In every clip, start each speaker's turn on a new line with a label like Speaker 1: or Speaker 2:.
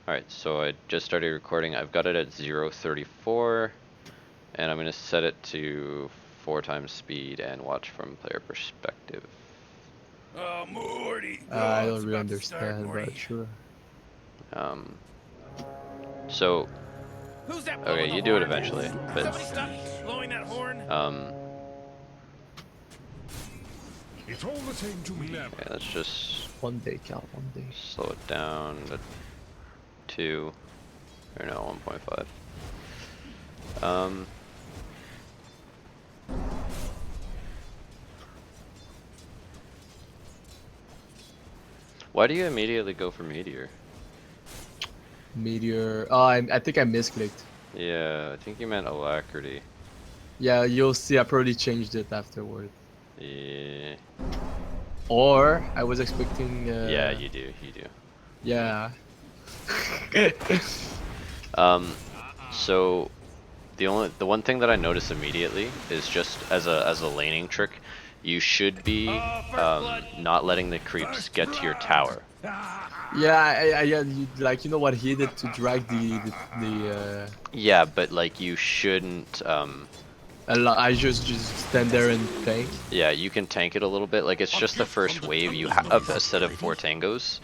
Speaker 1: Alright, so I just started recording. I've got it at 0:34, and I'm going to set it to 4 times speed and watch from player perspective.
Speaker 2: Oh, Morty.
Speaker 3: I
Speaker 2: Oh,
Speaker 3: don't
Speaker 2: it's
Speaker 3: really
Speaker 2: about to start,
Speaker 3: understand,
Speaker 2: Morty.
Speaker 3: but sure.
Speaker 1: So,
Speaker 2: Who's that
Speaker 1: okay,
Speaker 2: blowing
Speaker 1: you
Speaker 2: the
Speaker 1: do it
Speaker 2: horn?
Speaker 1: eventually, but,
Speaker 2: Somebody stop blowing that horn.
Speaker 4: It's all the same to me.
Speaker 1: okay, let's just
Speaker 3: One day, Cal, one day.
Speaker 1: slow it down to 2, or no, 1.5. Why do you immediately go for Meteor?
Speaker 3: Meteor. Oh, I think I misclicked.
Speaker 1: Yeah, I think you meant Alacrity.
Speaker 3: Yeah, you'll see. I probably changed it afterward.
Speaker 1: Yeah.
Speaker 3: Or I was expecting.
Speaker 1: Yeah, you do,
Speaker 3: Yeah.
Speaker 1: So the one thing that I notice immediately is just as a laning trick, you should be not letting the creeps get to your tower.
Speaker 3: Yeah, yeah. You know what he did to drag the.
Speaker 1: Yeah, but like you shouldn't.
Speaker 3: I just stand there and tank.
Speaker 1: Yeah, you can tank it a little bit. Like it's just the first wave. You have a set of 4 tangos,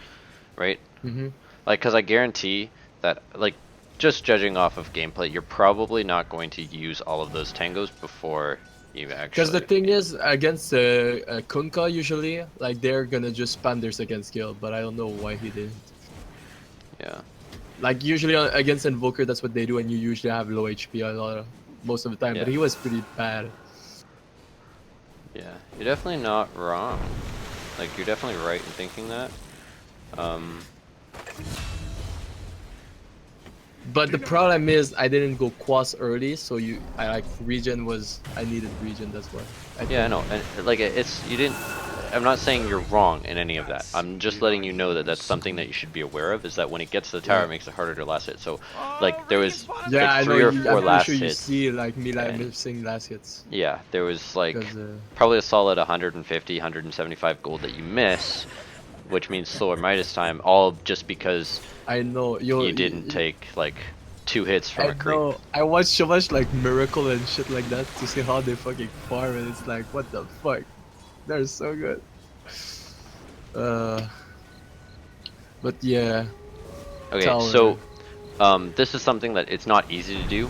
Speaker 1: right?
Speaker 3: Mhm.
Speaker 1: Like, cause I guarantee that, like, just judging off of gameplay, you're probably not going to use all of those tangos before you actually.
Speaker 3: Because the thing is, against Kunkka usually, like they're gonna just spam their second skill, but I don't know why he didn't.
Speaker 1: Yeah.
Speaker 3: Like usually against Invoker, that's what they do, and you usually have low HP most of the time.
Speaker 1: Yeah.
Speaker 3: But he was pretty bad.
Speaker 1: Yeah, you're definitely not wrong. Like, you're definitely right in thinking that.
Speaker 3: But the problem is, I didn't go quas early, so I needed regen. That's why.
Speaker 1: Yeah, I know, and like you didn't. I'm not saying you're wrong in any of that. I'm just letting you know that that's something that you should be aware of. Is that when it gets to the tower, it makes it harder to last hit. So, like there was like 3 or 4 last
Speaker 3: I'm sure you
Speaker 1: hits.
Speaker 3: see like me like missing last hits.
Speaker 1: Yeah, there was like
Speaker 3: 'Cause,
Speaker 1: probably a solid 150, 175 gold that you miss, which means slower Midas time, all just because
Speaker 3: I know
Speaker 1: you didn't take like 2 hits from a creep.
Speaker 3: know. I watched so much like Miracle and shit like that to see how they fucking farm, and it's like, what the fuck? They're so good. But yeah.
Speaker 1: Okay,
Speaker 3: Tower.
Speaker 1: so this is something that it's not easy to do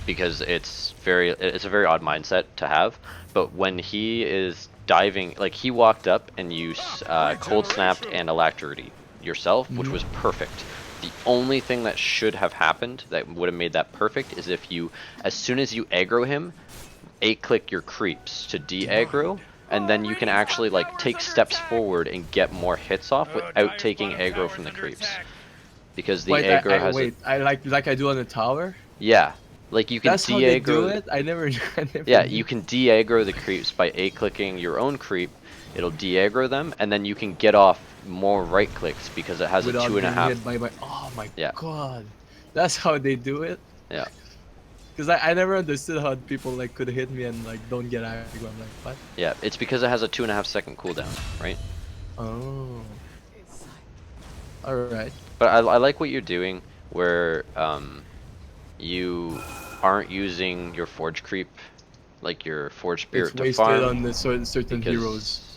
Speaker 1: because it's a very odd mindset to have. But when he is diving, like he walked up and you cold snapped and alacrity yourself, which was perfect. The only thing that should have happened that would have made that perfect is if you, as soon as you aggro him, 8-click your creeps to de-aggro, and then you can actually like take steps forward and get more hits off without taking aggro from the creeps. Because the aggro has
Speaker 3: I like I do on the tower.
Speaker 1: Yeah, like you can
Speaker 3: That's how they do
Speaker 1: de-aggro.
Speaker 3: it. I never
Speaker 1: Yeah, you can de-aggro the creeps by 8-clicking your own creep. It'll de-aggro them, and then you can get off more right clicks because it has
Speaker 3: without
Speaker 1: a 2.5.
Speaker 3: being hit by oh my
Speaker 1: Yeah.
Speaker 3: god, that's how they do it.
Speaker 1: Yeah.
Speaker 3: Because I never understood how people like could hit me and like don't get aggro. I'm like, what?
Speaker 1: Yeah, it's because it has a 2.5-second cooldown, right?
Speaker 3: Oh. Alright.
Speaker 1: But I like what you're doing, where you aren't using your forge creep, like your forge spirit
Speaker 3: It's
Speaker 1: to
Speaker 3: wasted
Speaker 1: farm.
Speaker 3: on the certain
Speaker 1: because-
Speaker 3: heroes.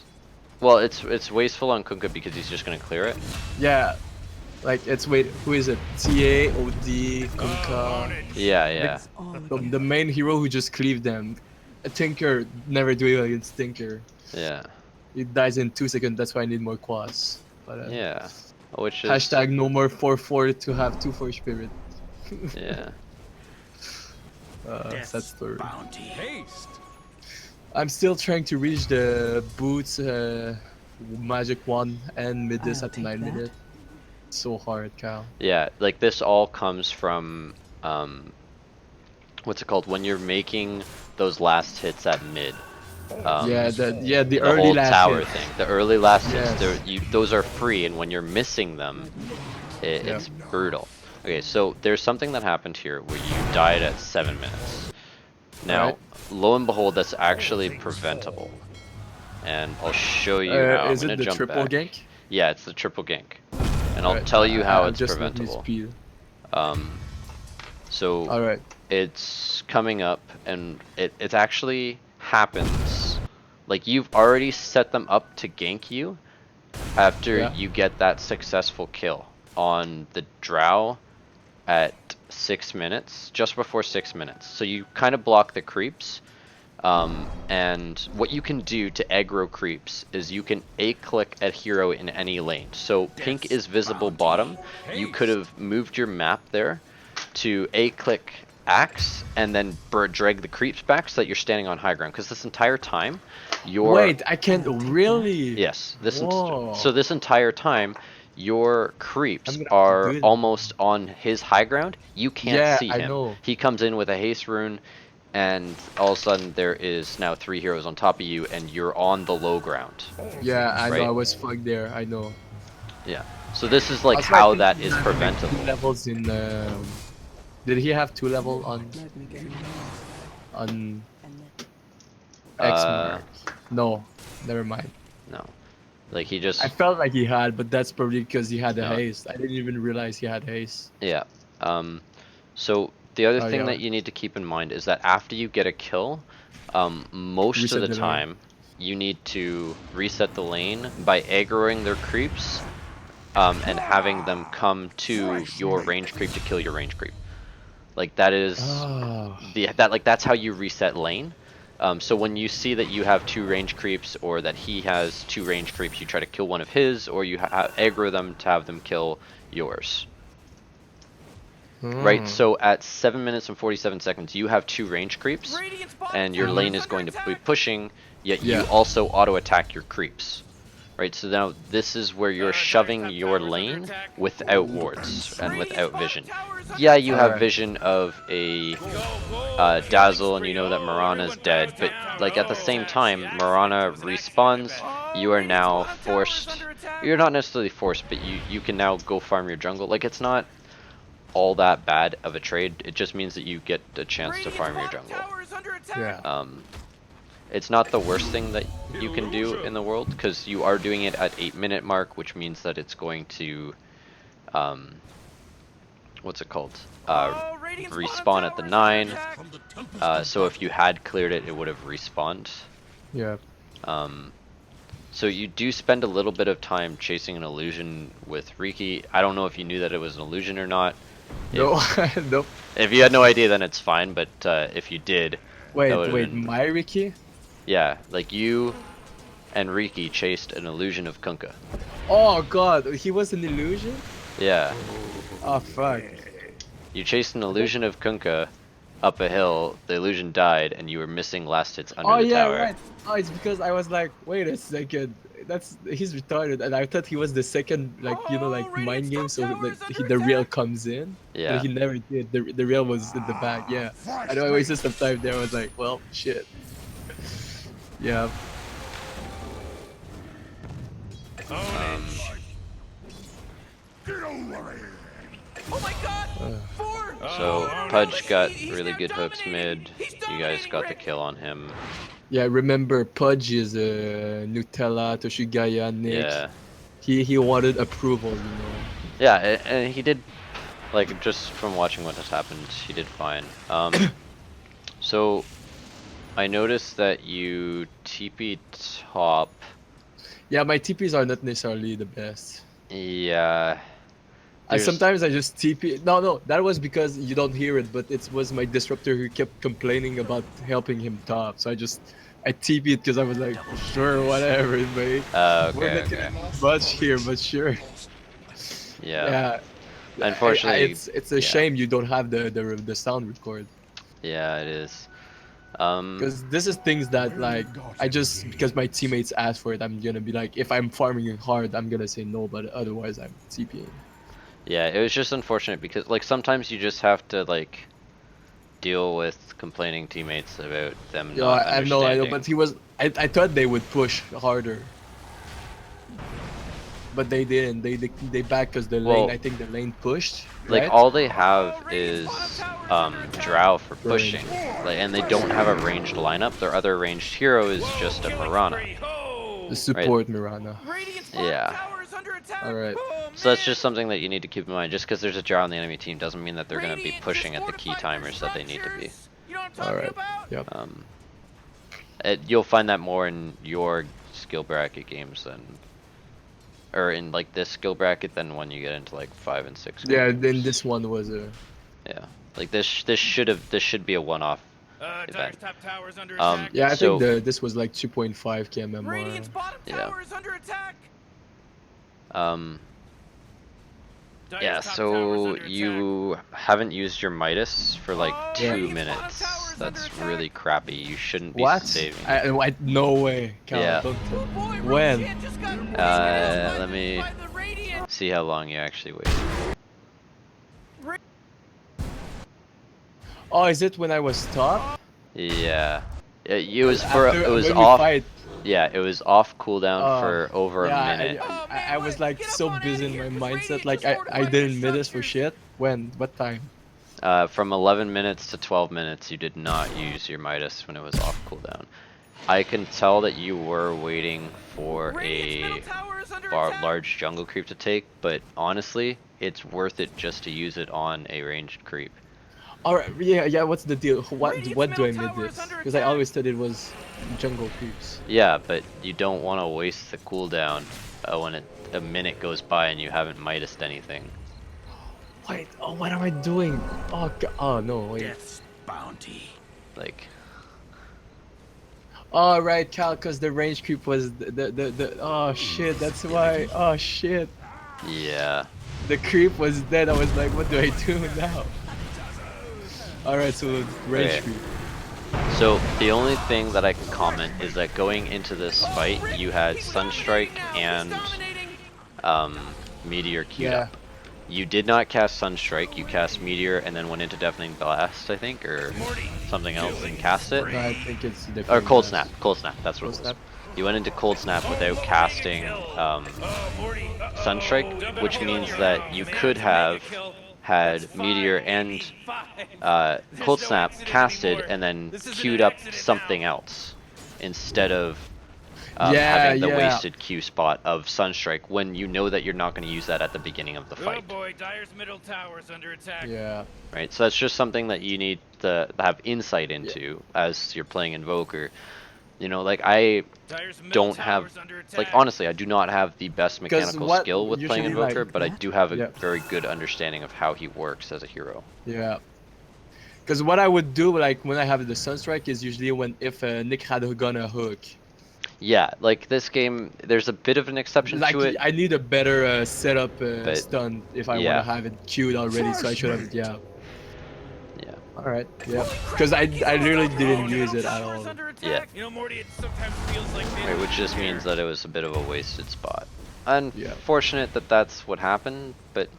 Speaker 1: Well, it's wasteful on Kunkka because he's just gonna clear it.
Speaker 3: Yeah. Like who is it? TA, OD, Kunkka.
Speaker 1: Yeah, yeah.
Speaker 3: The main hero who just cleaved them. A Tinker never do it against Tinker.
Speaker 1: Yeah.
Speaker 3: It dies in 2 seconds. That's why I need more quads. But
Speaker 1: Yeah. Which is
Speaker 3: hashtag no more 4-4 to have 2 for spirit.
Speaker 1: Yeah.
Speaker 3: Sad story.
Speaker 2: Bounty.
Speaker 4: Haste.
Speaker 3: I'm still trying to reach the boots magic one and mid this at 9 minutes. So hard, Cal.
Speaker 1: Yeah, like this all comes from what's it called, when you're making those last hits at mid.
Speaker 3: The
Speaker 1: whole
Speaker 3: early last
Speaker 1: tower
Speaker 3: hit.
Speaker 1: thing. The early last
Speaker 3: Yes.
Speaker 1: hits, those are free, and when you're missing them, it's brutal. Okay, so there's something that happened here where you died at 7 minutes. Now,
Speaker 3: Right.
Speaker 1: lo and behold, that's actually preventable, and I'll show you how.
Speaker 3: Is
Speaker 1: I'm
Speaker 3: it
Speaker 1: gonna
Speaker 3: the
Speaker 1: jump
Speaker 3: triple
Speaker 1: back.
Speaker 3: gank?
Speaker 1: Yeah, it's the triple gank. and I'll
Speaker 3: Alright,
Speaker 1: tell you how
Speaker 3: I'm
Speaker 1: it's
Speaker 3: just looking
Speaker 1: preventable.
Speaker 3: speed.
Speaker 1: So
Speaker 3: Alright.
Speaker 1: it's coming up, and it actually happens. Like, you've already set them up to gank you after
Speaker 3: Yeah.
Speaker 1: you get that successful kill on the drow at 6 minutes, just before 6 minutes. So you kind of block the creeps. And what you can do to aggro creeps is you can A-click at hero in any lane. So pink is visible bottom. You could have moved your map there to A-click axe and then drag the creeps back so that you're standing on high ground. Because this entire time, you're...
Speaker 3: Wait, I can't really.
Speaker 1: Yes.
Speaker 3: Whoa.
Speaker 1: So this entire time, your creeps
Speaker 3: I'm gonna have to
Speaker 1: are
Speaker 3: do it.
Speaker 1: almost on his high ground. You can't
Speaker 3: Yeah,
Speaker 1: see
Speaker 3: I
Speaker 1: him.
Speaker 3: know.
Speaker 1: He comes in with a haste rune, and all of a sudden there is now 3 heroes on top of you, and you're on the low ground.
Speaker 3: Yeah, I know.
Speaker 1: Right.
Speaker 3: I was fucked there. I know.
Speaker 1: Yeah. So this is like
Speaker 3: Also,
Speaker 1: how
Speaker 3: I
Speaker 1: that
Speaker 3: think
Speaker 1: is
Speaker 3: he had, like,
Speaker 1: preventable.
Speaker 3: 2 levels in. Did he have 2 level on X
Speaker 1: Uh,
Speaker 3: mark? No, never mind.
Speaker 1: no. Like he just
Speaker 3: I felt like he had, but that's probably because he had a
Speaker 1: No.
Speaker 3: haste. I didn't even realize he had haste.
Speaker 1: Yeah. So the other
Speaker 3: Oh,
Speaker 1: thing
Speaker 3: yeah.
Speaker 1: that you need to keep in mind is that after you get a kill, most
Speaker 3: Reset
Speaker 1: of the
Speaker 3: the lane.
Speaker 1: time you need to reset the lane by aggroing their creeps, and having them come to your range creep to kill your range creep. Like that is
Speaker 3: Oh.
Speaker 1: that's how you reset lane. So when you see that you have 2 range creeps, or that he has 2 range creeps, you try to kill one of his, or you aggro them to have them kill yours. Right, so at 7 minutes and 47 seconds, you have 2 range creeps, and your lane is going to be pushing, yet you
Speaker 3: Yeah.
Speaker 1: also auto-attack your creeps. Right, so now this is where you're shoving your lane without wards and without vision. Yeah, you have
Speaker 3: Alright.
Speaker 1: vision of a Dazzle, and you know that Mirana's dead, but like at the same time, Mirana respawns, you are now forced, you're not necessarily forced, but you can now go farm your jungle. Like, it's not all that bad of a trade, it just means that you get a chance to farm your jungle.
Speaker 3: Yeah.
Speaker 1: It's not the worst thing that you can do in the world, because you are doing it at 8-minute mark, which means that it's going to, what's it called? Respawn at the 9. So if you had cleared it, it would have respawned.
Speaker 3: Yeah.
Speaker 1: So you do spend a little bit of time chasing an illusion with Riki. I don't know if you knew that it was an illusion or not.
Speaker 3: No. Nope.
Speaker 1: If you had no idea, then it's fine, but if you did...
Speaker 3: Wait,
Speaker 1: that would've been-
Speaker 3: my Ricky?
Speaker 1: Yeah, like you and Riki chased an illusion of Kunkka.
Speaker 3: Oh god, he was an illusion?
Speaker 1: Yeah,
Speaker 3: Oh fuck.
Speaker 1: you chased an illusion of Kunkka up a hill, the illusion died, and you were missing last hits under
Speaker 3: Oh
Speaker 1: the
Speaker 3: yeah,
Speaker 1: tower.
Speaker 3: right. Oh, it's because I was like, wait a second. He's retarded, and I thought he was the second, like, you know, like mind game, so that the real comes in.
Speaker 1: Yeah.
Speaker 3: But he never did. The real was in the back. Yeah. I know I wasted some time there. I was like, well, shit. Yeah.
Speaker 2: Oh my god!
Speaker 1: So Pudge got really good hooks mid. You guys got the kill on him.
Speaker 3: Yeah. Remember, Pudge is Nutella, Toshigaya, Nick.
Speaker 1: Yeah.
Speaker 3: He wanted approval, you know.
Speaker 1: Yeah, and he did, like, just from watching what has happened, he did fine. So I noticed that you TP top.
Speaker 3: Yeah, my TPs are not necessarily the best.
Speaker 1: Yeah.
Speaker 3: Sometimes I just TP. No, that was because you don't hear it, but it was my disruptor who kept complaining about helping him top. So I TP'd because I was like, sure, whatever, mate. We're
Speaker 1: Okay,
Speaker 3: not
Speaker 1: okay.
Speaker 3: getting much here, but sure.
Speaker 1: Yeah.
Speaker 3: Yeah.
Speaker 1: Unfortunately,
Speaker 3: it's a
Speaker 1: yeah.
Speaker 3: shame you don't have the sound record.
Speaker 1: Yeah, it is.
Speaker 3: Because this is things that, like, because my teammates asked for it, I'm gonna be like, if I'm farming hard, I'm gonna say no, but otherwise I'm TPing.
Speaker 1: Yeah, it was just unfortunate because, like, sometimes you just have to, like, deal with complaining teammates about them
Speaker 3: Yeah,
Speaker 1: not
Speaker 3: I know,
Speaker 1: understanding.
Speaker 3: but I thought they would push harder. But they didn't. They backed because the lane.
Speaker 1: Well,
Speaker 3: I think the lane pushed.
Speaker 1: Like,
Speaker 3: right?
Speaker 1: all they have is Drow for pushing, like, and they don't have a ranged lineup. Their other ranged hero is just a Mirana.
Speaker 3: The support Mirana.
Speaker 1: Yeah.
Speaker 2: under attack.
Speaker 3: All right.
Speaker 2: Oh,
Speaker 1: So that's
Speaker 2: man.
Speaker 1: just something that you need to keep in mind. Just because there's a jar on the enemy team doesn't mean that they're going to be
Speaker 2: Radiant
Speaker 1: pushing
Speaker 2: just
Speaker 1: at the key
Speaker 2: fortified their
Speaker 1: timers that they need to be.
Speaker 2: structures. You know what I'm
Speaker 3: All
Speaker 2: talking
Speaker 3: right.
Speaker 2: about?
Speaker 3: Yep.
Speaker 1: You'll find that more in your skill bracket games than, or in like this skill bracket than when you get into like 5 and 6.
Speaker 3: Yeah.
Speaker 1: games.
Speaker 3: Then this one was a.
Speaker 1: Yeah, like this should be a one-off.
Speaker 2: Dyer's
Speaker 1: event.
Speaker 2: top tower is under
Speaker 1: Um,
Speaker 2: attack.
Speaker 3: Yeah, I
Speaker 1: So-
Speaker 3: think this was like 2.5k MMR.
Speaker 2: Radiant's bottom
Speaker 1: Yeah.
Speaker 2: tower is under attack. Dyer's
Speaker 1: Yeah,
Speaker 2: top tower is
Speaker 1: so
Speaker 2: under attack.
Speaker 1: you haven't used your Midas for like
Speaker 2: Oh,
Speaker 1: 2
Speaker 2: Radiant's
Speaker 1: minutes.
Speaker 2: bottom tower is
Speaker 1: That's
Speaker 2: under attack.
Speaker 1: really crappy. You shouldn't be
Speaker 3: What?
Speaker 1: saving.
Speaker 3: No way. Cal,
Speaker 1: Yeah.
Speaker 3: don't tell-
Speaker 2: Oh boy,
Speaker 3: When?
Speaker 2: Roshan just got raided
Speaker 1: Let me
Speaker 2: by the Radiant.
Speaker 1: see how long you actually waited.
Speaker 3: Oh, is it when I was top?
Speaker 1: Yeah. It was for
Speaker 3: After-
Speaker 1: it was
Speaker 3: when we
Speaker 1: off.
Speaker 3: fight.
Speaker 1: Yeah, it was off cooldown
Speaker 3: Oh,
Speaker 1: for over
Speaker 3: yeah,
Speaker 1: a minute.
Speaker 3: I was like
Speaker 2: Get up
Speaker 3: so
Speaker 2: on
Speaker 3: busy
Speaker 2: outta
Speaker 3: in
Speaker 2: here,
Speaker 3: my
Speaker 2: 'cause
Speaker 3: mindset.
Speaker 2: Radiant
Speaker 3: Like
Speaker 2: just
Speaker 3: I
Speaker 2: fortified
Speaker 3: didn't
Speaker 2: their
Speaker 3: miss for
Speaker 2: structures.
Speaker 3: shit. When? What time?
Speaker 1: From 11 minutes to 12 minutes, you did not use your Midas when it was off cooldown. I can tell that you were waiting for
Speaker 2: Radiant's
Speaker 1: a
Speaker 2: middle tower is under attack.
Speaker 1: large jungle creep to take, but honestly, it's worth it just to use it on a ranged creep.
Speaker 3: All right. Yeah. What's the deal? What
Speaker 2: Radiant's
Speaker 3: do I
Speaker 2: middle
Speaker 3: mid
Speaker 2: tower is
Speaker 3: this?
Speaker 2: under
Speaker 3: Because I
Speaker 2: attack.
Speaker 3: always thought it was jungle creeps.
Speaker 1: Yeah, but you don't want to waste the cooldown when a minute goes by and you haven't Midased anything.
Speaker 3: Wait. Oh, what am I doing? Oh. Oh no. Wait.
Speaker 4: Death's bounty.
Speaker 1: Like,
Speaker 3: Oh right, Cal. Because the range creep was the. Oh shit. That's why. Oh shit.
Speaker 1: yeah.
Speaker 3: The creep was dead. I was like, what do I do now? Alright, so range
Speaker 1: Okay.
Speaker 3: creep.
Speaker 1: So the only thing that I can comment is that going into this fight, you had Sunstrike and Meteor queued
Speaker 3: Yeah.
Speaker 1: up. You did not cast Sunstrike, you cast Meteor and then went into Deafening Blast, I think, or something else and cast it.
Speaker 3: No, I think it's different.
Speaker 1: Or Cold Snap, Cold Snap, that's what
Speaker 3: Cold
Speaker 1: it was.
Speaker 3: Snap?
Speaker 1: You went into Cold Snap without casting Sunstrike, which means that you could have had Meteor and Cold Snap casted and then queued up something else instead of having the
Speaker 3: yeah.
Speaker 1: wasted Q spot of Sunstrike when you know that you're not going to use that at the beginning of the
Speaker 2: Oh
Speaker 1: fight,
Speaker 2: boy, Dyer's middle tower is under attack.
Speaker 3: Yeah.
Speaker 1: right? So that's just something that you need to have insight into as you're playing Invoker. You know, like I
Speaker 2: Dyer's middle
Speaker 1: don't
Speaker 2: tower
Speaker 1: have,
Speaker 2: is under attack.
Speaker 1: like honestly, I do not have the best mechanical
Speaker 3: what
Speaker 1: skill with playing
Speaker 3: usually,
Speaker 1: Invoker,
Speaker 3: like-
Speaker 1: but I do have a
Speaker 3: Yeah.
Speaker 1: very good understanding of how he works as a hero.
Speaker 3: Yeah. Because what I would do, like when I have the Sunstrike, is usually when if Nick had gone a hook.
Speaker 1: Yeah, like this game, there's a bit of an exception
Speaker 3: Like
Speaker 1: to it.
Speaker 3: I need a better setup
Speaker 1: But,
Speaker 3: stun if I
Speaker 1: yeah.
Speaker 3: want to have it queued already. So I should have. Yeah.
Speaker 1: Yeah.
Speaker 3: All right. Yeah. Because I literally didn't use it at all.
Speaker 1: Yeah.
Speaker 2: You know, Morty, it sometimes feels like
Speaker 1: Right, which just means that it was a bit of a wasted spot. Unfortunate that that's what happened, but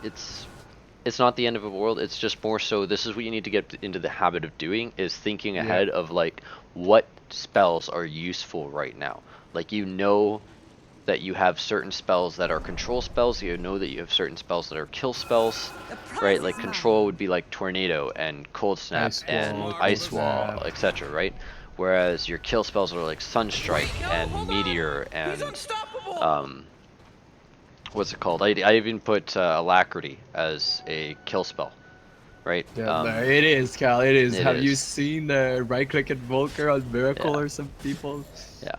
Speaker 1: it's not the end of the world. It's just more so this is what you need to get into the habit of doing, is thinking ahead of like what spells are useful right now. Like you know that you have certain spells that are control spells, you know that you have certain spells that are kill spells, right? Like control would be like tornado and cold snap
Speaker 3: Ice
Speaker 1: and
Speaker 3: wall,
Speaker 1: ice
Speaker 3: cold
Speaker 1: wall,
Speaker 3: snap.
Speaker 1: etc., right? Whereas your kill spells are like sunstrike and meteor
Speaker 2: He's
Speaker 1: and
Speaker 2: unstoppable.
Speaker 1: what's it called? I even put alacrity as a kill spell, right?
Speaker 3: Yeah, no, it is, Cal. It is.
Speaker 1: it
Speaker 3: Have you
Speaker 1: is.
Speaker 3: seen the right-click Invoker on Miracle
Speaker 1: Yeah.
Speaker 3: or some people?
Speaker 1: Yeah.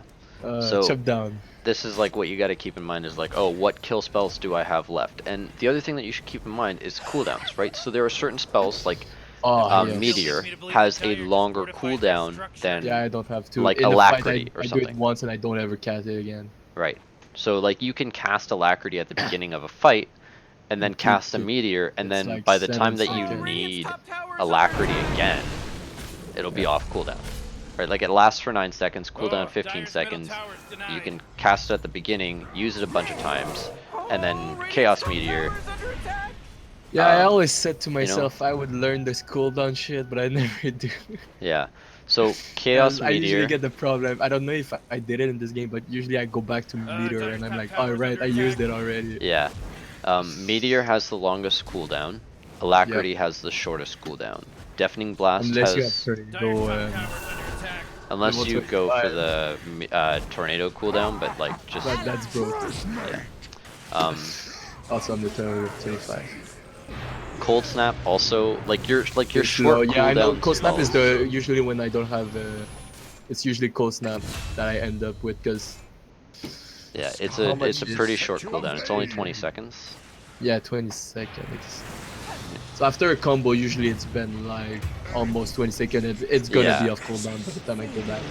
Speaker 1: So-
Speaker 3: Chop down.
Speaker 1: This is like what you got to keep in mind is like, oh, what kill spells do I have left? And the other thing that you should keep in mind is cooldowns, right? So there are certain spells like
Speaker 3: Oh, yes.
Speaker 1: Meteor has a longer cooldown than
Speaker 3: Yeah, I don't have to.
Speaker 1: like
Speaker 3: In the
Speaker 1: Alacrity
Speaker 3: fight,
Speaker 1: or
Speaker 3: I do it
Speaker 1: something.
Speaker 3: once and I don't ever cast it again.
Speaker 1: right. So like you can cast Alacrity at the beginning of a fight and then cast a Meteor, and
Speaker 3: It's
Speaker 1: then
Speaker 3: like
Speaker 1: by the
Speaker 3: 7
Speaker 1: time that you
Speaker 3: seconds.
Speaker 1: need Alacrity again, it'll be off cooldown. Right, like it lasts for 9 seconds, cooldown 15 seconds. You can cast it at the beginning, use it a bunch of times, and then Chaos Meteor.
Speaker 3: Yeah, I
Speaker 1: Um,
Speaker 3: always said to myself I would learn this cooldown shit, but I never do.
Speaker 1: Yeah. So Chaos
Speaker 3: I usually
Speaker 1: Meteor.
Speaker 3: get the problem. I don't know if I did it in this game, but usually I go back to Meteor and I'm like, alright, I used it already.
Speaker 1: Yeah. Meteor has the longest cooldown. Alacrity has the shortest cooldown. Deafening Blast
Speaker 3: Unless you have
Speaker 1: has.
Speaker 3: tornado,
Speaker 1: Unless
Speaker 3: Level
Speaker 1: you go for
Speaker 3: 25.
Speaker 1: the tornado cooldown, but like just
Speaker 3: That's broken.
Speaker 1: yeah. Um,
Speaker 3: Also on the turn 25.
Speaker 1: cold snap also like your
Speaker 3: You're slow.
Speaker 1: short
Speaker 3: Yeah, I know.
Speaker 1: cooldown
Speaker 3: Cold snap is
Speaker 1: spells.
Speaker 3: the usually when I don't have. It's usually cold snap that I end up with because
Speaker 1: Yeah, it's
Speaker 3: how
Speaker 1: a
Speaker 3: much is
Speaker 1: pretty short cooldown. It's only 20 seconds.
Speaker 3: yeah 20 seconds. So after a combo, usually it's been like almost 20 seconds. It's gonna be
Speaker 1: Yeah.
Speaker 3: off cooldown by the time I go back.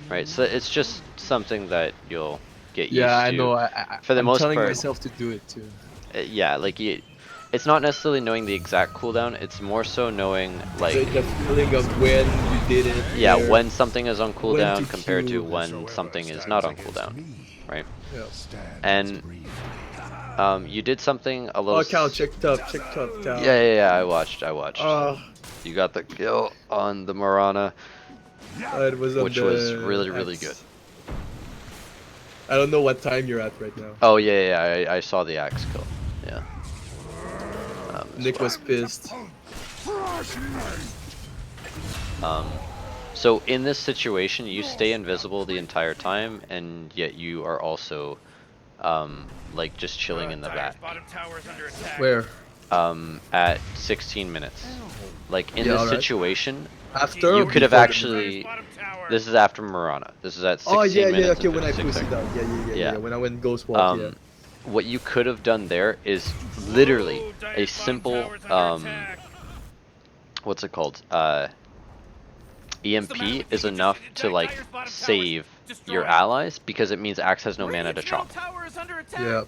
Speaker 1: Right, so it's just something that you'll get
Speaker 3: Yeah,
Speaker 1: used
Speaker 3: I
Speaker 1: to.
Speaker 3: know.
Speaker 1: For the
Speaker 3: I'm
Speaker 1: most
Speaker 3: telling
Speaker 1: part,
Speaker 3: myself to do it too.
Speaker 1: yeah, like it's not necessarily knowing the exact cooldown. It's more so knowing like
Speaker 3: The feeling of when you did it.
Speaker 1: yeah,
Speaker 3: where-
Speaker 1: when something is on
Speaker 3: when to
Speaker 1: cooldown compared to
Speaker 3: queue.
Speaker 1: when something is not on cooldown, right?
Speaker 3: Yeah.
Speaker 1: And you did something a little.
Speaker 3: Oh, Cal, check top, Cal.
Speaker 1: Yeah. I watched.
Speaker 3: Oh,
Speaker 1: You got the kill on the Marana,
Speaker 3: it was on
Speaker 1: which
Speaker 3: the
Speaker 1: was really good.
Speaker 3: I don't know what time you're at right now.
Speaker 1: Oh yeah. I saw the axe kill. Yeah.
Speaker 3: Nick was pissed.
Speaker 1: So in this situation, you stay invisible the entire time, and yet you are also, like just chilling in the
Speaker 2: Dire's
Speaker 1: back.
Speaker 2: bottom tower is under attack.
Speaker 3: Where?
Speaker 1: At 16 minutes. Like in
Speaker 3: Yeah,
Speaker 1: this
Speaker 3: alright.
Speaker 1: situation,
Speaker 3: After?
Speaker 1: you
Speaker 3: or
Speaker 1: could have
Speaker 3: before the-
Speaker 1: actually.
Speaker 2: Bottom tower.
Speaker 1: This is after Marana. This is at 16
Speaker 3: Oh yeah,
Speaker 1: minutes
Speaker 3: okay.
Speaker 1: and
Speaker 3: When I
Speaker 1: 56
Speaker 3: push it
Speaker 1: seconds.
Speaker 3: down, yeah.
Speaker 1: Yeah.
Speaker 3: When I went ghost walk, yeah.
Speaker 1: What you could have done there is literally
Speaker 2: Ooh,
Speaker 1: a
Speaker 2: Dire's bottom
Speaker 1: simple,
Speaker 2: tower is under attack.
Speaker 1: what's it called? EMP is enough to like save your allies because it means Axe has no mana to
Speaker 2: Radiant's
Speaker 1: chop.
Speaker 2: middle tower is under attack.
Speaker 3: Yeah.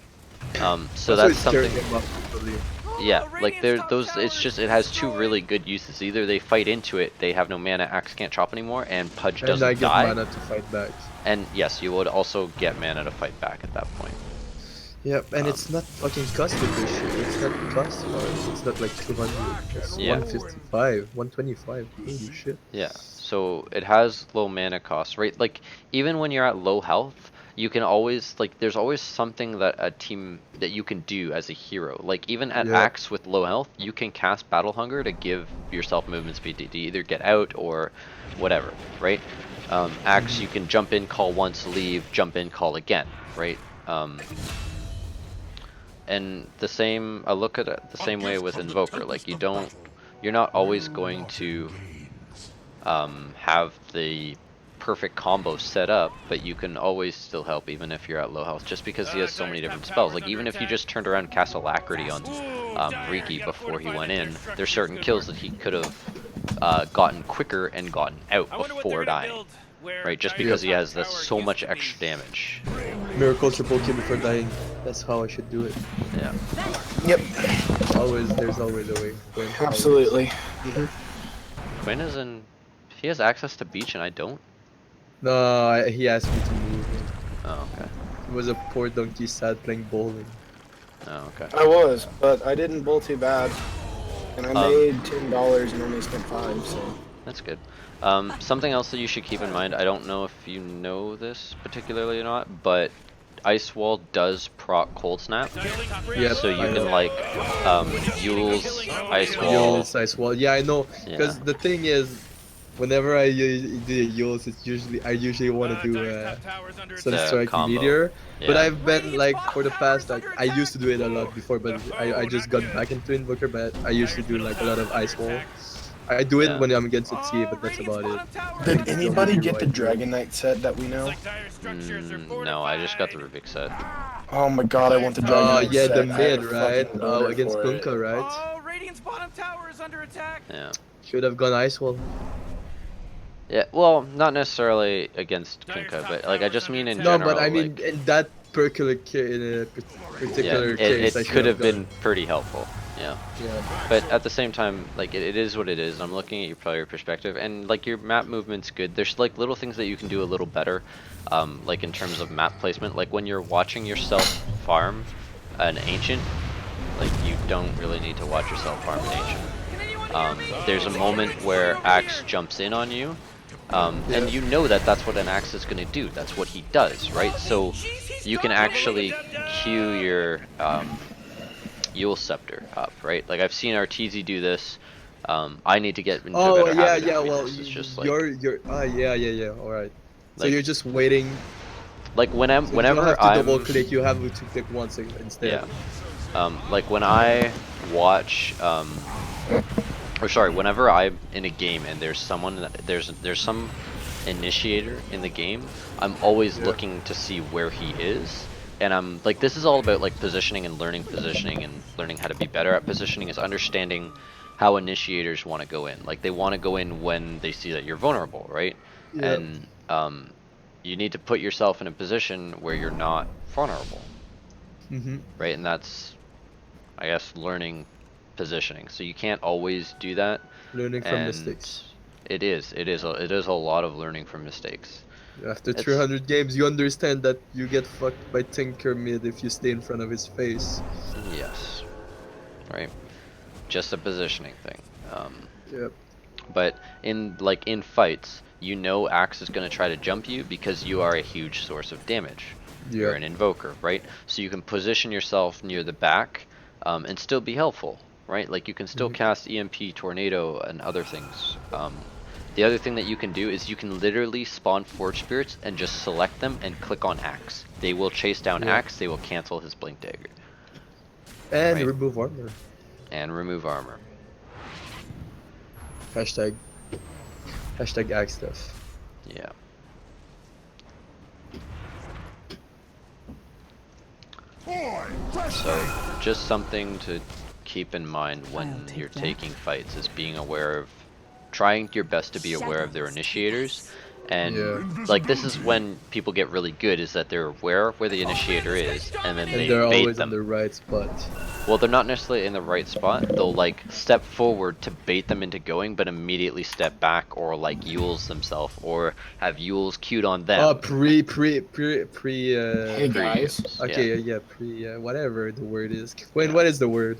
Speaker 1: So
Speaker 3: Also,
Speaker 1: that's
Speaker 3: it's scaring
Speaker 1: something.
Speaker 3: him up, probably.
Speaker 1: Yeah,
Speaker 2: Oh,
Speaker 1: like
Speaker 2: Radiant's top
Speaker 1: those.
Speaker 2: tower
Speaker 1: It's
Speaker 2: is
Speaker 1: just it has two
Speaker 2: destroyed.
Speaker 1: really good uses. Either they fight into it, they have no mana, Axe can't chop anymore, and Pudge
Speaker 3: And
Speaker 1: doesn't
Speaker 3: I get
Speaker 1: die.
Speaker 3: mana to fight back.
Speaker 1: And yes, you would also get mana to fight back at that point.
Speaker 3: Yep, and it's not fucking costed this shit. It's not cost hard. It's not like 200. It's
Speaker 1: Yeah.
Speaker 3: 155, 125. Holy shit.
Speaker 1: Yeah, so it has low mana cost, right? Like even when you're at low health, you can always like there's always something that a team that you can do as a hero. Like even at
Speaker 3: Yeah.
Speaker 1: Axe with low health, you can cast Battle Hunger to give yourself movement speed to either get out or whatever, right? Axe you can jump in, call once, leave, jump in, call again, right? And the same, I look at it the same way with Invoker. Like you're not always going to have the perfect combo set up, but you can always still help even if you're at low health, just because he has so many different spells. Like even if you just turned around and cast Alacrity on Riki before he went in, there's certain kills that he could have gotten quicker and gotten out
Speaker 2: I wonder what
Speaker 1: before
Speaker 2: they're gonna
Speaker 1: dying,
Speaker 2: build where
Speaker 1: right? Just
Speaker 2: Dire's
Speaker 1: because he
Speaker 2: top
Speaker 1: has this
Speaker 2: tower
Speaker 1: so
Speaker 2: used
Speaker 1: much
Speaker 2: to
Speaker 1: extra
Speaker 2: be.
Speaker 1: damage.
Speaker 3: Miracle triple kill before dying. That's how I should do it.
Speaker 1: Yeah.
Speaker 5: Yep,
Speaker 3: There's always a way. Always.
Speaker 5: absolutely.
Speaker 1: Quinn is in. He has access to beach and I don't.
Speaker 3: No, he asked me to move.
Speaker 1: Oh okay.
Speaker 3: He was a poor donkey sad playing bowling.
Speaker 1: Oh okay.
Speaker 5: I was, but I didn't bowl too bad. And I
Speaker 1: Um,
Speaker 5: made $10 and only spent 5, so.
Speaker 1: That's good. Something else that you should keep in mind, I don't know if you know this particularly or not, but Ice Wall does proc Cold Snap.
Speaker 3: Yep,
Speaker 1: So you
Speaker 3: I
Speaker 1: can
Speaker 3: know.
Speaker 1: like, Yule's Ice Wall.
Speaker 3: Yule's ice wall. Yeah, I know. Because
Speaker 1: Yeah.
Speaker 3: the thing is, whenever I do Yule's, it's I usually want to do Sunstrike
Speaker 1: combo.
Speaker 3: Meteor. But
Speaker 1: Yeah.
Speaker 3: I've been like for the past like I used to do it a lot before, but I just got back into Invoker. But I used to do like a lot of ice wall. I do it
Speaker 1: Yeah.
Speaker 3: when I'm against CA, but that's about it.
Speaker 5: Did anybody get the Dragon Knight set that we know?
Speaker 1: No, I just got the Rubik set.
Speaker 5: Oh my god, I want the Dragon Knight
Speaker 3: Yeah,
Speaker 5: set.
Speaker 3: the
Speaker 5: I have
Speaker 3: mid,
Speaker 5: a
Speaker 3: right?
Speaker 5: fucking
Speaker 3: Oh,
Speaker 5: boner
Speaker 3: against
Speaker 5: for it.
Speaker 3: Kunkka, right?
Speaker 2: Oh, Radiant's bottom tower is under attack.
Speaker 1: Yeah.
Speaker 3: Should have gone ice wall.
Speaker 1: Yeah, well, not necessarily against Kunkka, but like I just mean in
Speaker 3: No,
Speaker 1: general.
Speaker 3: but I mean
Speaker 1: like,
Speaker 3: in that particular in a particular
Speaker 1: yeah,
Speaker 3: case, I
Speaker 1: it
Speaker 3: should
Speaker 1: could have
Speaker 3: gone.
Speaker 1: been pretty helpful. Yeah.
Speaker 3: Yeah.
Speaker 1: But at the same time, like it is what it is. I'm looking at your player perspective, and like your map movement's good. There's like little things that you can do a little better, like in terms of map placement. Like when you're watching yourself farm an ancient, like you don't really need to watch yourself farm an ancient. There's a moment where Axe jumps in on you, and you know that that's what an Axe is going to do. That's what he does, right? So you can actually cue your Yule Scepter up, right? Like I've seen Arteezy do this I need to get into a
Speaker 3: Oh
Speaker 1: better
Speaker 3: yeah,
Speaker 1: habit
Speaker 3: yeah.
Speaker 1: of doing
Speaker 3: Well,
Speaker 1: this. It's just like
Speaker 3: you're. Ah, yeah, yeah, yeah. All right. So
Speaker 1: like
Speaker 3: you're just waiting.
Speaker 1: like
Speaker 3: So you don't have
Speaker 1: whenever
Speaker 3: to double
Speaker 1: I'm
Speaker 3: click. You have to click once instead.
Speaker 1: yeah. Like when I watch or sorry, whenever I'm in a game and there's someone there's some initiator in the game, I'm always
Speaker 3: Yeah.
Speaker 1: looking to see where he is. And I'm like, this is all about like positioning and learning how to be better at positioning, is understanding how initiators want to go in. Like they want to go in when they see that you're vulnerable, right?
Speaker 3: Yeah.
Speaker 1: And you need to put yourself in a position where you're not vulnerable,
Speaker 3: Mhm.
Speaker 1: right? And that's, I guess, learning positioning. So you can't always do that,
Speaker 3: Learning from
Speaker 1: and
Speaker 3: mistakes.
Speaker 1: it is a lot of learning from mistakes.
Speaker 3: After
Speaker 1: It's
Speaker 3: 300 games, you understand that you get fucked by Tinker Mid if you stay in front of his face.
Speaker 1: yes, right, just a positioning thing.
Speaker 3: Yep.
Speaker 1: But in fights, you know Axe is going to try to jump you because you are a huge source of damage. You're
Speaker 3: Yep.
Speaker 1: an invoker, right? So you can position yourself near the back and still be helpful, right? Like you can still
Speaker 3: Mhm.
Speaker 1: cast EMP, Tornado, and other things. The other thing that you can do is you can literally spawn Forge Spirits and just select them and click on Axe. They will chase down
Speaker 3: Yeah.
Speaker 1: Axe, they will cancel his Blink Dagger,
Speaker 3: And
Speaker 1: right?
Speaker 3: remove armor.
Speaker 1: And remove armor.
Speaker 3: Hashtag. Hashtag axe stuff.
Speaker 1: Yeah. So, just something to keep in mind when you're taking fights is being aware of, trying your best to be aware of their initiators. And
Speaker 3: Yeah.
Speaker 1: like this is when people get really good, is that they're aware of where the initiator is and then
Speaker 3: And
Speaker 1: they
Speaker 3: they're
Speaker 1: bait
Speaker 3: always on
Speaker 1: them.
Speaker 3: the right spot.
Speaker 1: Well, they're not necessarily in the right spot. They'll like step forward to bait them into going, but immediately step back, or like Yules themselves, or have Yules queued on them.
Speaker 3: Oh, pre.
Speaker 6: Hey guys.
Speaker 1: Pre-games,
Speaker 3: Okay,
Speaker 1: yeah.
Speaker 3: yeah, whatever the word is. Quinn,
Speaker 1: Yeah.
Speaker 3: what is the word?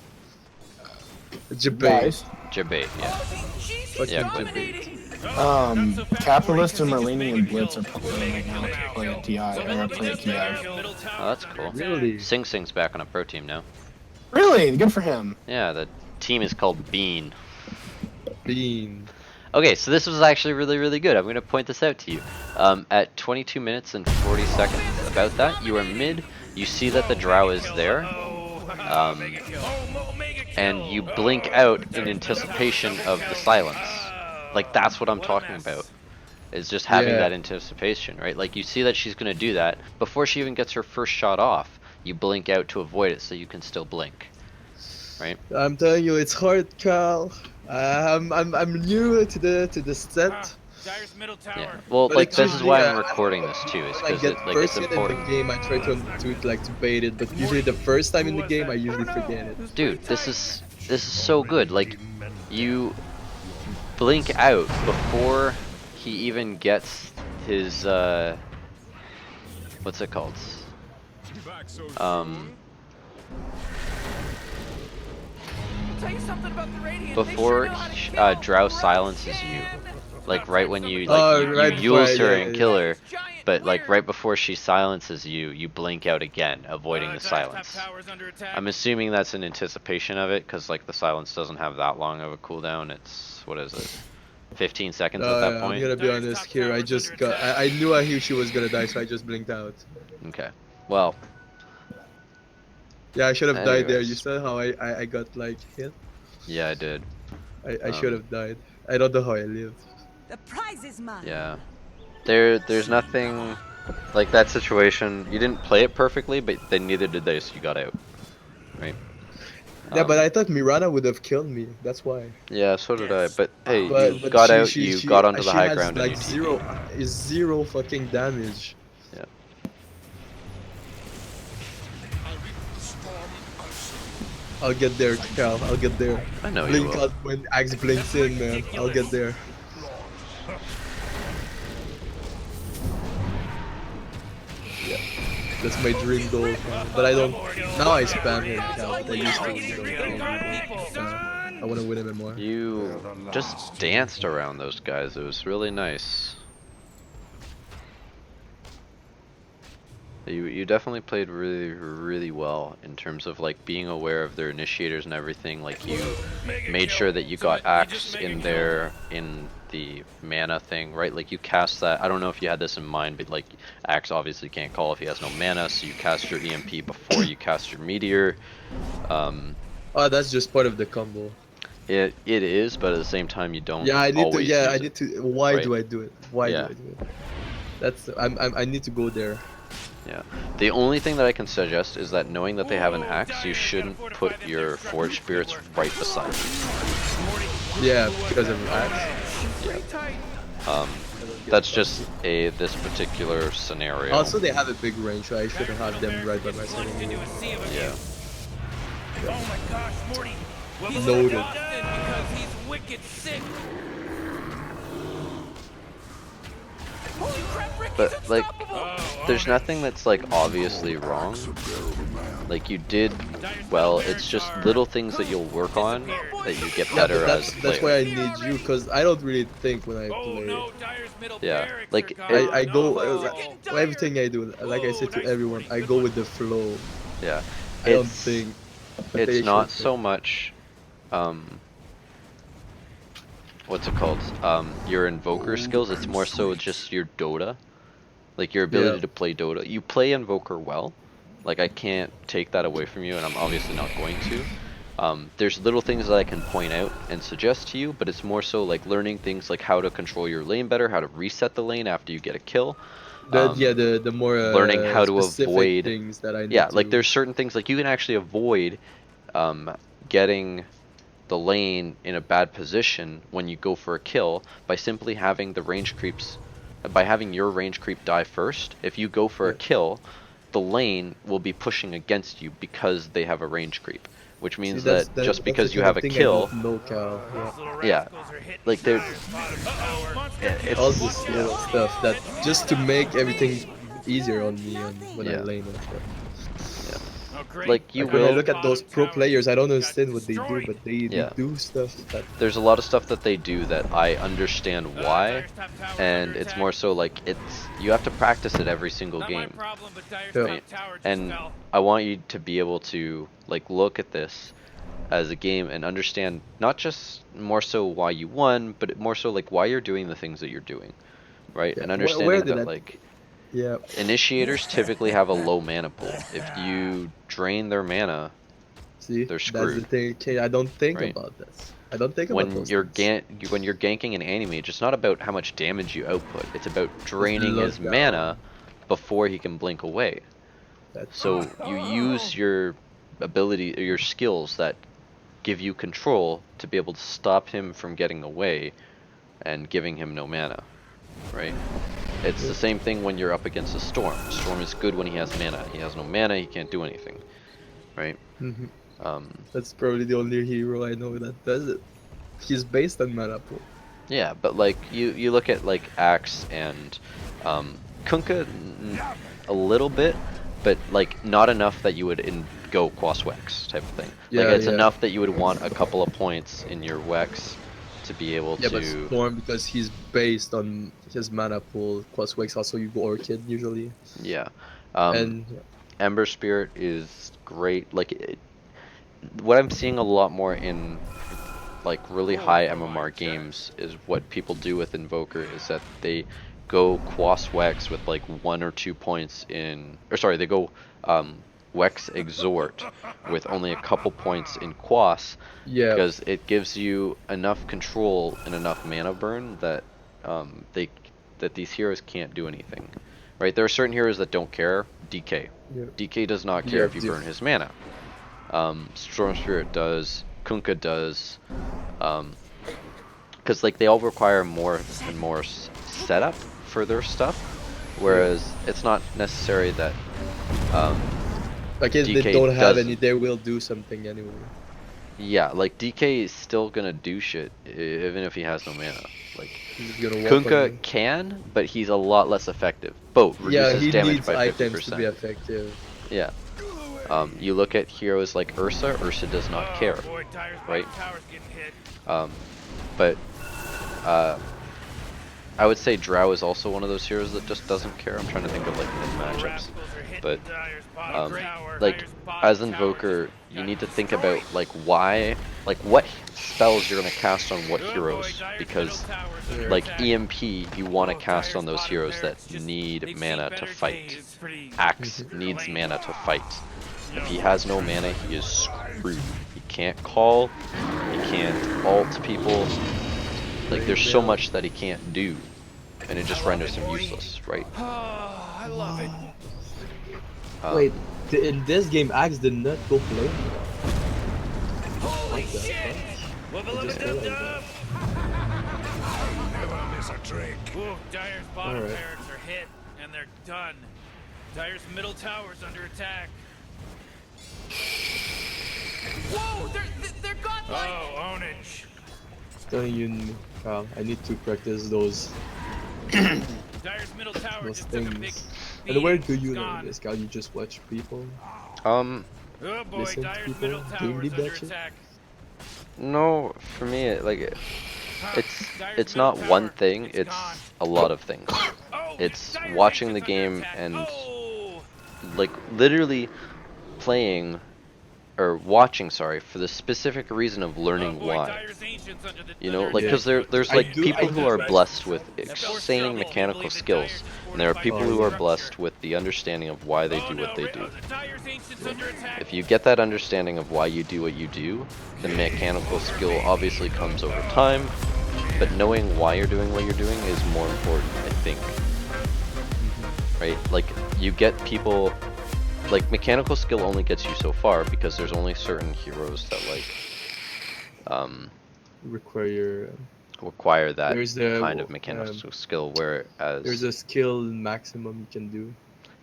Speaker 3: Jabate.
Speaker 6: Guys.
Speaker 1: Jabate, yeah.
Speaker 3: Fucking
Speaker 1: Yeah, Quinn.
Speaker 3: jabate.
Speaker 6: Capitalist and Marlene and Blitz are playing right now to play at DI or play at Kiev.
Speaker 1: Oh, that's cool.
Speaker 3: Really?
Speaker 1: Sing Sing's back on a pro team now.
Speaker 6: Really? Good for him.
Speaker 1: Yeah, the team is called Bean.
Speaker 3: Bean.
Speaker 1: Okay, so this was actually really, really good. I'm going to point this out to you. At 22 minutes and 40 seconds, about that, you are mid, you see that the drow is there, and you blink out in anticipation of the silence. Like, that's what I'm talking about. Is just having
Speaker 3: Yeah.
Speaker 1: that anticipation, right? Like, you see that she's going to do that. Before she even gets her first shot off, you blink out to avoid it so you can still blink. Right?
Speaker 3: I'm telling you, it's hard, Cal. I'm new to the set.
Speaker 2: Dyer's middle tower.
Speaker 1: Yeah. Well,
Speaker 3: But
Speaker 1: like,
Speaker 3: it's
Speaker 1: this is
Speaker 3: usually,
Speaker 1: why I'm recording this too, is
Speaker 3: When I
Speaker 1: because
Speaker 3: get
Speaker 1: like,
Speaker 3: first
Speaker 1: it's
Speaker 3: hit in the
Speaker 1: important.
Speaker 3: game, I try to bait it, but usually the first time in the game, I usually forget it.
Speaker 1: Dude, this is so good. Like, you blink out before he even gets his what's it called?
Speaker 2: Tell you something about the radiant.
Speaker 1: Before Drow silences you. Like right when you like
Speaker 3: Oh,
Speaker 1: you
Speaker 3: right before,
Speaker 1: Yules her
Speaker 3: yeah,
Speaker 1: and
Speaker 3: yeah,
Speaker 1: kill
Speaker 3: yeah.
Speaker 1: her, but like right before she silences you, you blink out again, avoiding the silence. I'm assuming that's in anticipation of it, because like the silence doesn't have that long of a cooldown. It's, what is it, 15 seconds at that
Speaker 3: I'm
Speaker 1: point?
Speaker 3: gonna be honest here. I just got. I knew she was gonna die, so I just blinked out.
Speaker 1: Okay. Well,
Speaker 3: Yeah, I should have died there. You
Speaker 1: anyways.
Speaker 3: saw how I got like hit.
Speaker 1: Yeah, I did.
Speaker 3: I should have died. I don't know how I lived.
Speaker 7: The prize is mine.
Speaker 1: Yeah. There's nothing like that situation. You didn't play it perfectly, but then neither did they, so you got out. Right?
Speaker 3: Yeah, but I thought Mirana would have killed me. That's why.
Speaker 1: Yeah, so did I. But hey,
Speaker 3: But
Speaker 1: you got out,
Speaker 3: she,
Speaker 1: you got onto the
Speaker 3: she
Speaker 1: high
Speaker 3: has
Speaker 1: ground
Speaker 3: like
Speaker 1: and you TP'd.
Speaker 3: zero fucking damage.
Speaker 1: Yeah.
Speaker 3: I'll get there, Cal. I'll get there.
Speaker 1: I know you
Speaker 3: Blink
Speaker 1: will.
Speaker 3: out when Axe blinks in, man. I'll get there. Yeah, that's my dream goal. Man. But I don't. Now I spam him, Cal. But I used to. I want to win him more.
Speaker 1: You just danced around those guys. It was really nice. You definitely played really well in terms of like being aware of their initiators and everything. Like you made sure that you got Axe in there in the mana thing, right? Like you cast that. I don't know if you had this in mind, but like Axe obviously can't call if he has no mana, so you cast your EMP before you cast your Meteor.
Speaker 3: Oh, that's just part of the combo.
Speaker 1: It is, but at the same time you don't
Speaker 3: Yeah, I need to.
Speaker 1: always
Speaker 3: Yeah,
Speaker 1: use
Speaker 3: I
Speaker 1: it.
Speaker 3: need to. Why
Speaker 1: right?
Speaker 3: do I do it? Why
Speaker 1: Yeah.
Speaker 3: do I do it? That's. I need to go there.
Speaker 1: Yeah. The only thing that I can suggest is that knowing that they have an axe, you shouldn't put your forge spirits right beside you.
Speaker 3: Yeah, because of Axe.
Speaker 1: That's just this particular scenario.
Speaker 3: Also, they have a big range, so I should have them right by my side.
Speaker 1: Yeah.
Speaker 2: Oh my gosh, Morty. He's
Speaker 3: Noted.
Speaker 2: Austin because he's wicked sick. Holy crap, Ricky's
Speaker 1: But like,
Speaker 2: unstoppable.
Speaker 1: there's nothing that's like obviously wrong. Like you did well. It's just little things that you'll work on that you get
Speaker 3: Yeah,
Speaker 1: better
Speaker 3: but
Speaker 1: as a player.
Speaker 3: that's why I need you, because I don't really think when I
Speaker 2: Oh
Speaker 3: play.
Speaker 2: no, Dyer's middle
Speaker 1: Yeah,
Speaker 2: barracks
Speaker 1: like,
Speaker 2: are gone.
Speaker 3: I go
Speaker 2: Oh,
Speaker 3: everything I do, like I said to everyone, I go with the flow.
Speaker 1: Yeah.
Speaker 3: I don't think. that they
Speaker 1: It's not
Speaker 3: should
Speaker 1: so much what's it called? Your invoker skills, it's more so just your Dota. Like your ability to play Dota. You play invoker well. Like I can't take that away from you, and I'm obviously not going to. There's little things that I can point out and suggest to you, but it's more so like learning things like how to control your lane better, how to reset the lane after you get a kill.
Speaker 3: the more
Speaker 1: learning how to
Speaker 3: specific
Speaker 1: avoid
Speaker 3: things that I need
Speaker 1: yeah,
Speaker 3: to.
Speaker 1: like there's certain things like you can actually avoid getting the lane in a bad position when you go for a kill by simply having the range creeps, by having your range creep die first. If you go for a kill, the lane will be pushing against you because they have a range creep, which means
Speaker 3: See,
Speaker 1: that just
Speaker 3: that's
Speaker 1: because
Speaker 3: the
Speaker 1: you
Speaker 3: kind
Speaker 1: have
Speaker 3: of
Speaker 1: a
Speaker 3: thing I
Speaker 1: kill,
Speaker 3: don't know, Cal. Yeah.
Speaker 1: yeah, like they're it's
Speaker 3: All this little stuff that just to make everything easier on me and when I
Speaker 1: Yeah.
Speaker 3: lane and stuff.
Speaker 2: Oh, great.
Speaker 1: like you
Speaker 3: Like when I
Speaker 1: will.
Speaker 3: look at those pro players, I don't understand what they do, but they
Speaker 1: Yeah.
Speaker 3: do stuff that.
Speaker 1: There's a lot of stuff that they do that I understand why, and it's more so like you have to practice it every single
Speaker 2: Not my
Speaker 1: game.
Speaker 2: problem, but Dyer's
Speaker 3: Yeah.
Speaker 2: top tower just
Speaker 1: And
Speaker 2: fell.
Speaker 1: I want you to be able to like look at this as a game and understand not just more so why you won, but more so like why you're doing the things that you're doing, right?
Speaker 3: Yeah.
Speaker 1: And
Speaker 3: Where
Speaker 1: understanding
Speaker 3: did
Speaker 1: that
Speaker 3: I?
Speaker 1: like
Speaker 3: Yeah.
Speaker 1: initiators typically have a low mana pool. If you drain their mana,
Speaker 3: See,
Speaker 1: they're
Speaker 3: that's the
Speaker 1: screwed.
Speaker 3: thing. Okay, I don't think
Speaker 1: Right.
Speaker 3: about this. I don't think about
Speaker 1: When
Speaker 3: those
Speaker 1: you're
Speaker 3: things.
Speaker 1: when you're ganking an anti-mage, it's not about how much damage you output. It's about draining his
Speaker 3: lockdown.
Speaker 1: mana before he can blink away.
Speaker 3: That's
Speaker 1: So you use your ability, your skills that give you control to be able to stop him from getting away and giving him no mana, right? It's the same thing when you're up against a Storm. Storm is good when he has mana. He has no mana, he can't do anything, right?
Speaker 3: Mhm.
Speaker 1: Um,
Speaker 3: That's probably the only hero I know that does it. He's based on mana pool.
Speaker 1: yeah, but like you look at like Axe and Kunkka a little bit, but like not enough that you would go Quas Wex type of thing. Like
Speaker 3: Yeah,
Speaker 1: it's
Speaker 3: yeah.
Speaker 1: enough that you would want a couple of points in your Wex to be able
Speaker 3: Yeah, but
Speaker 1: to.
Speaker 3: Storm because he's based on his mana pool. Quaswex also you go Orchid usually.
Speaker 1: Yeah.
Speaker 3: And
Speaker 1: Ember Spirit is great. Like what I'm seeing a lot more in like really high MMR games is what people do with Invoker is that they go Quas Wex with like 1 or 2 points in, or sorry, they go Wex Exhort with only a couple points in Quas
Speaker 3: yeah,
Speaker 1: because it gives you enough control and enough mana burn that these heroes can't do anything. Right? There are certain heroes that don't care. DK.
Speaker 3: yeah.
Speaker 1: DK does not care
Speaker 3: Yeah,
Speaker 1: if you burn his mana. Storm Spirit does. Kunkka does. Because like they all require more and more setup for their stuff, whereas it's not necessary that.
Speaker 3: Like if
Speaker 1: DK
Speaker 3: they don't have
Speaker 1: does-
Speaker 3: any, they will do something anyway.
Speaker 1: Yeah, like DK is still gonna do shit even if he has no mana. Like
Speaker 3: He's gonna walk on
Speaker 1: Kunkka
Speaker 3: you.
Speaker 1: can, but he's a lot less effective. Boat
Speaker 3: Yeah,
Speaker 1: reduces
Speaker 3: he
Speaker 1: damage
Speaker 3: needs
Speaker 1: by
Speaker 3: items to be
Speaker 1: 50%.
Speaker 3: effective.
Speaker 1: Yeah. You look at heroes like Ursa. Ursa does not care.
Speaker 2: Boy, Dyer's
Speaker 1: right?
Speaker 2: tower's getting hit.
Speaker 1: But I would say Drow is also one of those heroes that just doesn't care. I'm trying to think of like mid matchups,
Speaker 2: Rascals are hitting
Speaker 1: but
Speaker 2: Dyer's bottom
Speaker 1: um,
Speaker 2: tower.
Speaker 1: like
Speaker 2: Dyer's bottom
Speaker 1: as
Speaker 2: tower
Speaker 1: Invoker,
Speaker 2: just
Speaker 1: you
Speaker 2: got
Speaker 1: need to think about
Speaker 2: destroyed.
Speaker 1: like why, like what spells you're gonna cast on what
Speaker 2: Oh boy,
Speaker 1: heroes,
Speaker 2: Dyer's middle
Speaker 1: because
Speaker 2: tower's under
Speaker 1: like
Speaker 2: attack.
Speaker 1: EMP, you want to
Speaker 2: Oh,
Speaker 1: cast on
Speaker 2: Dyer's
Speaker 1: those
Speaker 2: bottom
Speaker 1: heroes that
Speaker 2: barracks just,
Speaker 1: need
Speaker 2: they've seen
Speaker 1: mana to
Speaker 2: better
Speaker 1: fight.
Speaker 2: days. Pretty
Speaker 1: Axe needs
Speaker 2: lame.
Speaker 1: mana to fight. If he
Speaker 2: No.
Speaker 1: has no mana, he is screwed. He can't call, he can't ult people. Like there's so much that he can't do, and it just renders him useless, right?
Speaker 2: Oh, I love it.
Speaker 3: Wait,
Speaker 1: Um,
Speaker 3: in this game, Axe did not go play.
Speaker 2: Holy
Speaker 3: What the
Speaker 2: shit!
Speaker 3: fuck?
Speaker 2: Wubba
Speaker 3: I just
Speaker 2: lubba dub
Speaker 3: realized
Speaker 2: dub!
Speaker 4: Never miss a trick.
Speaker 2: Ooh, Dyer's bottom
Speaker 3: Alright.
Speaker 2: barracks are hit, and they're done. Dyer's middle tower's under attack.
Speaker 7: Whoa, they're godlike.
Speaker 2: Oh, ownage.
Speaker 3: Telling you, I need to practice those
Speaker 2: Dyer's middle tower
Speaker 3: those
Speaker 2: just took a big
Speaker 3: things. And where do
Speaker 2: beating.
Speaker 3: you
Speaker 2: It's
Speaker 3: learn
Speaker 2: gone.
Speaker 3: this? Can you just watch people?
Speaker 1: um,
Speaker 2: Oh boy,
Speaker 3: Listen to
Speaker 2: Dyer's
Speaker 3: people,
Speaker 2: middle
Speaker 3: game
Speaker 2: tower's
Speaker 3: lead
Speaker 2: under
Speaker 3: that shit?
Speaker 2: attack.
Speaker 1: no, for me,
Speaker 2: Dyer's
Speaker 1: it's
Speaker 2: middle
Speaker 1: not one
Speaker 2: tower,
Speaker 1: thing,
Speaker 2: it's
Speaker 1: it's
Speaker 2: gone.
Speaker 1: a lot of things.
Speaker 2: Oh,
Speaker 1: It's
Speaker 2: Dyer's
Speaker 1: watching the
Speaker 2: ancient's under
Speaker 1: game
Speaker 2: attack.
Speaker 1: and
Speaker 2: Oh,
Speaker 1: like literally playing or watching, sorry, for the specific reason of
Speaker 2: oh
Speaker 1: learning
Speaker 2: boy,
Speaker 1: why.
Speaker 2: Dyer's ancient's under the
Speaker 1: You know,
Speaker 2: under
Speaker 1: like,
Speaker 2: attack.
Speaker 1: because there's
Speaker 3: I
Speaker 1: like
Speaker 3: do-
Speaker 1: people
Speaker 3: I
Speaker 1: who
Speaker 3: do
Speaker 1: are
Speaker 3: like-
Speaker 1: blessed with
Speaker 2: Force
Speaker 1: insane
Speaker 2: trouble.
Speaker 1: mechanical
Speaker 2: Believe that
Speaker 1: skills,
Speaker 2: Dyer's
Speaker 1: and there are
Speaker 2: fortified
Speaker 1: people
Speaker 3: Oh,
Speaker 1: who
Speaker 3: yeah.
Speaker 1: are
Speaker 2: structure.
Speaker 1: blessed with the understanding of why they
Speaker 2: Oh
Speaker 1: do
Speaker 2: no,
Speaker 1: what they do.
Speaker 2: Dyer's ancient's under attack.
Speaker 1: If you get that understanding of why you do what you do, the mechanical skill obviously comes over time, but knowing why you're doing what you're doing is more important, I think. Right? Like, you get people, like, mechanical skill only gets you so far because there's only certain heroes that, like,
Speaker 3: Require.
Speaker 1: require that
Speaker 3: There's the
Speaker 1: kind of mechanical skill, whereas,
Speaker 3: There's a skill maximum you can do.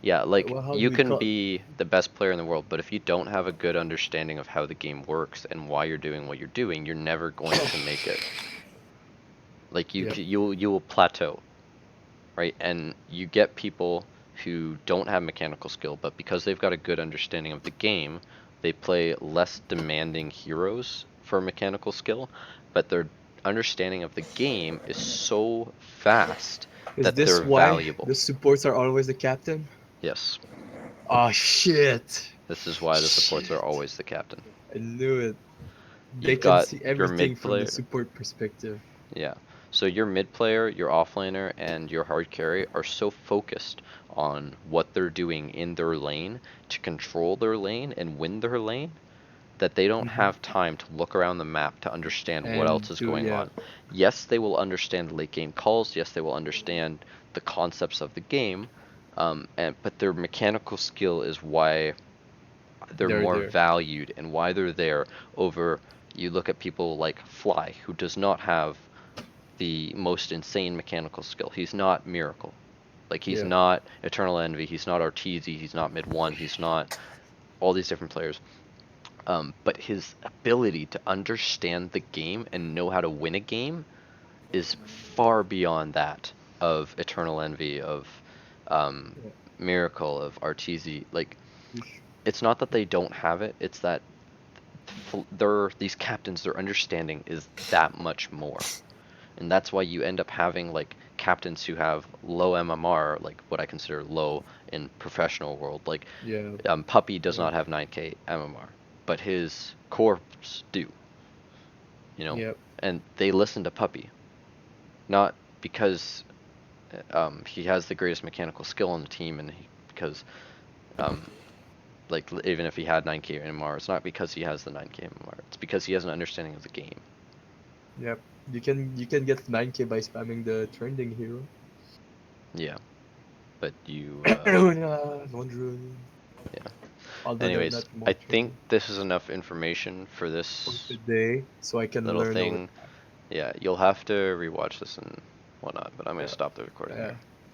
Speaker 1: yeah, like,
Speaker 3: Well, how do
Speaker 1: you
Speaker 3: we
Speaker 1: can
Speaker 3: call-
Speaker 1: be the best player in the world, but if you don't have a good understanding of how the game works and why you're doing what you're doing, you're never going to make it. Like,
Speaker 3: Yeah.
Speaker 1: you will plateau, right? And you get people who don't have mechanical skill, but because they've got a good understanding of the game, they play less demanding heroes for mechanical skill, but their understanding of the game is so vast
Speaker 3: Is
Speaker 1: that
Speaker 3: this
Speaker 1: they're
Speaker 3: why
Speaker 1: valuable.
Speaker 3: the supports are always the captain?
Speaker 1: Yes,
Speaker 3: Oh shit!
Speaker 1: this is why the supports are always the captain.
Speaker 3: I knew it. They
Speaker 1: You've
Speaker 3: can
Speaker 1: got
Speaker 3: see
Speaker 1: your
Speaker 3: everything
Speaker 1: mid
Speaker 3: from the
Speaker 1: player.
Speaker 3: support perspective.
Speaker 1: Yeah. So your mid player, your offlaner, and your hard carry are so focused on what they're doing in their lane to control their lane and win their lane that they don't have time to look around the map to understand what
Speaker 3: And
Speaker 1: else is going on. Yes, they will understand late game calls. Yes, they will understand the concepts of the game. But their mechanical skill is why they're
Speaker 3: They're
Speaker 1: more
Speaker 3: there.
Speaker 1: valued and why they're there over, you look at people like Fly, who does not have the most insane mechanical skill. He's not Miracle. Like, he's
Speaker 3: Yeah.
Speaker 1: not Eternal Envy, he's not Arteezy, he's not Mid 1, he's not all these different players. But his ability to understand the game and know how to win a game is far beyond that of Eternal Envy, of Miracle, of Arteezy. Like, it's not that they don't have it, it's that these captains, their understanding is that much more. And that's why you end up having like captains who have low MMR, like what I consider low in professional world. Like,
Speaker 3: Yeah.
Speaker 1: Puppy does not have 9k MMR, but his corps do. You know,
Speaker 3: Yep.
Speaker 1: and they listen to Puppy, not because he has the greatest mechanical skill on the team, and because like, even if he had 9k MMR, it's not because he has the 9k MMR. It's because he has an understanding of the game.
Speaker 3: Yep. You can get 9k by spamming the trending hero.
Speaker 1: Yeah, but you.
Speaker 3: Luna, Londrun.
Speaker 1: Yeah.
Speaker 3: Although they're
Speaker 1: Anyways,
Speaker 3: not
Speaker 1: I
Speaker 3: more
Speaker 1: think
Speaker 3: trending
Speaker 1: this is enough information for
Speaker 3: for
Speaker 1: this
Speaker 3: today, so I can
Speaker 1: little
Speaker 3: learn.
Speaker 1: thing. Yeah, you'll have to rewatch this and whatnot, but I'm gonna
Speaker 3: Yeah.
Speaker 1: stop the recording
Speaker 3: Yeah.
Speaker 1: here.